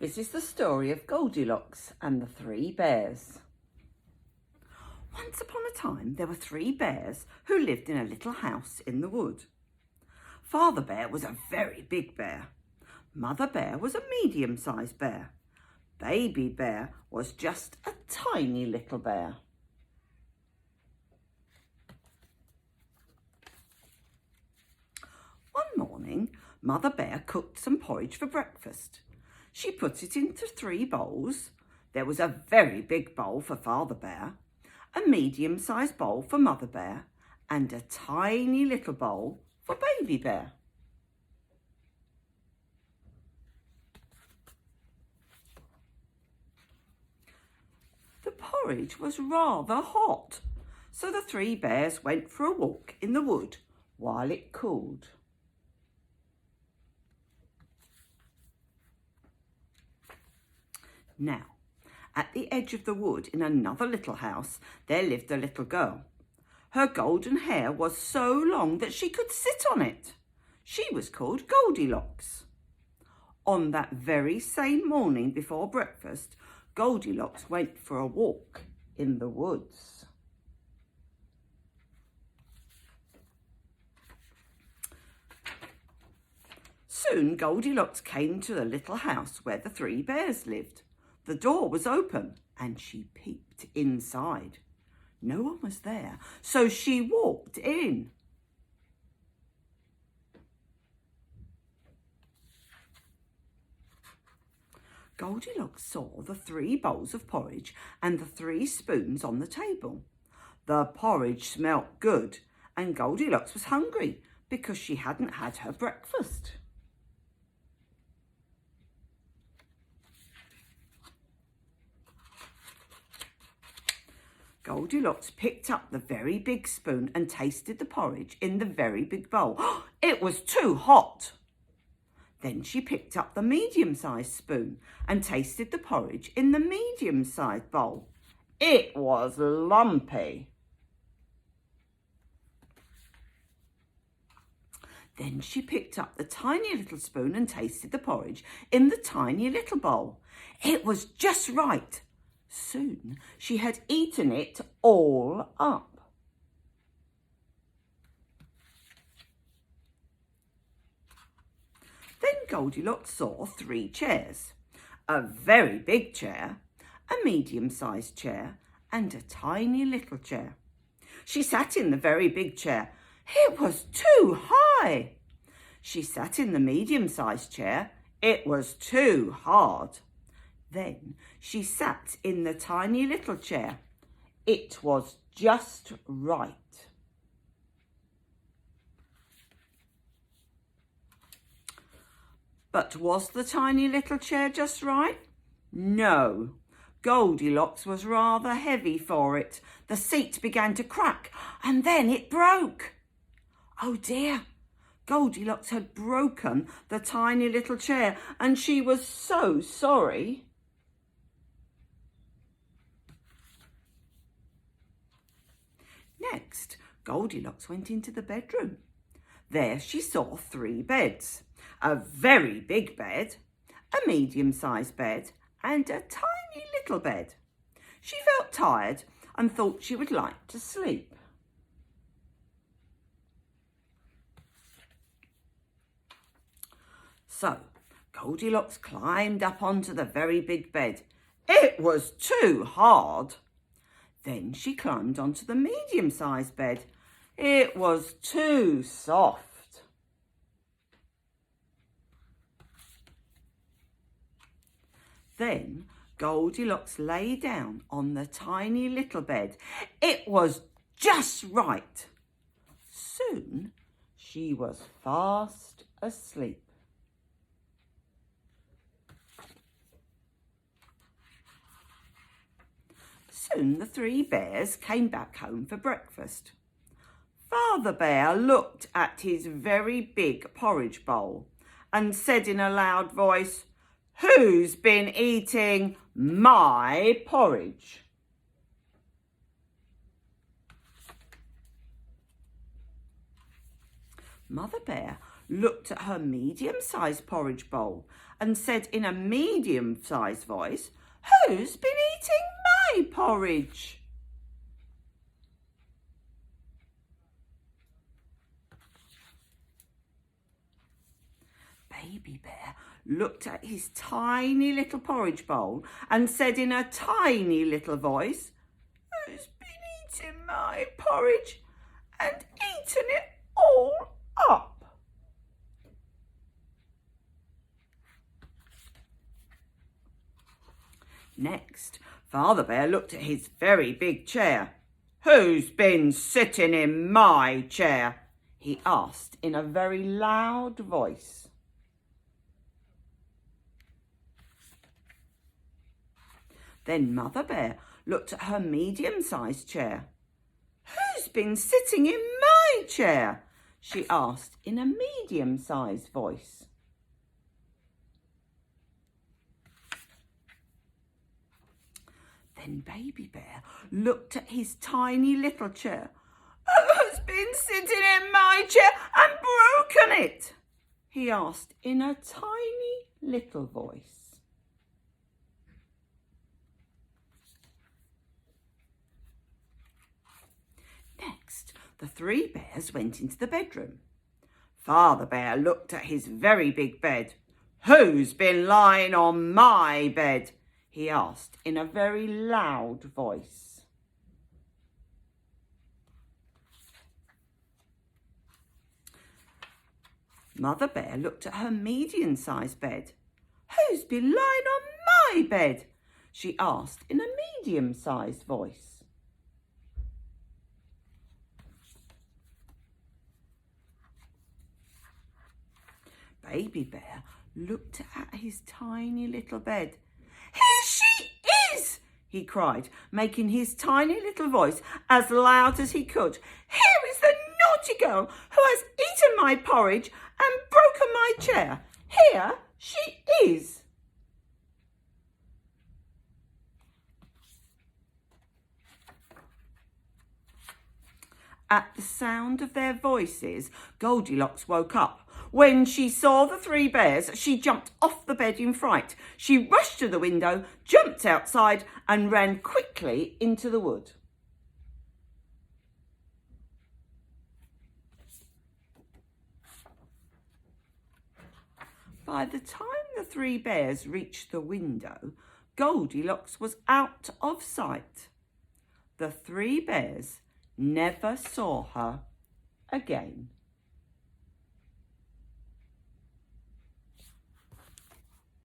This is the story of Goldilocks and the 3 bears. Once upon a time there were 3 bears who lived in a little house in the wood. Father Bear was a very big bear. Mother Bear was a medium-sized bear. Baby Bear was just a tiny little bear. One morning, Mother Bear cooked some porridge for breakfast. She put it into 3 bowls. There was a very big bowl for Father Bear, a medium-sized bowl for Mother Bear, and a tiny little bowl for Baby Bear. The porridge was rather hot, so the 3 bears went for a walk in the wood while it cooled. Now, at the edge of the wood in another little house, there lived a little girl. Her golden hair was so long that she could sit on it. She was called Goldilocks. On that very same morning before breakfast, Goldilocks went for a walk in the woods. Soon Goldilocks came to the little house where the 3 bears lived. The door was open and she peeped inside. No one was there, so she walked in. Goldilocks saw the 3 bowls of porridge and the 3 spoons on the table. The porridge smelt good and Goldilocks was hungry because she hadn't had her breakfast. Goldilocks picked up the very big spoon and tasted the porridge in the very big bowl. It was too hot. Then she picked up the medium-sized spoon and tasted the porridge in the medium-sized bowl. It was lumpy. Then she picked up the tiny little spoon and tasted the porridge in the tiny little bowl. It was just right. Soon she had eaten it all up. Then Goldilocks saw 3 chairs, a very big chair, a medium-sized chair, and a tiny little chair. She sat in the very big chair. It was too high. She sat in the medium-sized chair. It was too hard. Then she sat in the tiny little chair. It was just right. But was the tiny little chair just right? No. Goldilocks was rather heavy for it. The seat began to crack and then it broke. Oh dear, Goldilocks had broken the tiny little chair and she was so sorry. Next, Goldilocks went into the bedroom. There she saw 3 beds, a very big bed, a medium-sized bed, and a tiny little bed. She felt tired and thought she would like to sleep. So, Goldilocks climbed up onto the very big bed. It was too hard. Then she climbed onto the medium-sized bed. It was too soft. Then Goldilocks lay down on the tiny little bed. It was just right. Soon she was fast asleep. Soon the 3 bears came back home for breakfast. Father Bear looked at his very big porridge bowl and said in a loud voice, "Who's been eating my porridge?" Mother Bear looked at her medium-sized porridge bowl and said in a medium-sized voice, "Who's been eating my porridge?" Baby Bear looked at his tiny little porridge bowl and said in a tiny little voice, "Who's been eating my porridge and eaten it all up?" Next, Father Bear looked at his very big chair. "Who's been sitting in my chair?" he asked in a very loud voice. Then Mother Bear looked at her medium-sized chair. "Who's been sitting in my chair?" she asked in a medium-sized voice. Then Baby Bear looked at his tiny little chair. "Who's been sitting in my chair and broken it?" he asked in a tiny little voice. Next, the three bears went into the bedroom. Father Bear looked at his very big bed. "Who's been lying on my bed?" he asked in a very loud voice. Mother Bear looked at her medium-sized bed. "Who's been lying on my bed?" she asked in a medium-sized voice. Baby Bear looked at his tiny little bed. "Here she is!" he cried, making his tiny little voice as loud as he could. "Here is the naughty girl who has eaten my porridge and broken my chair. Here she is!" At the sound of their voices, Goldilocks woke up. When she saw the three bears, she jumped off the bed in fright. She rushed to the window, jumped outside, and ran quickly into the wood. By the time the three bears reached the window, Goldilocks was out of sight. The three bears never saw her again.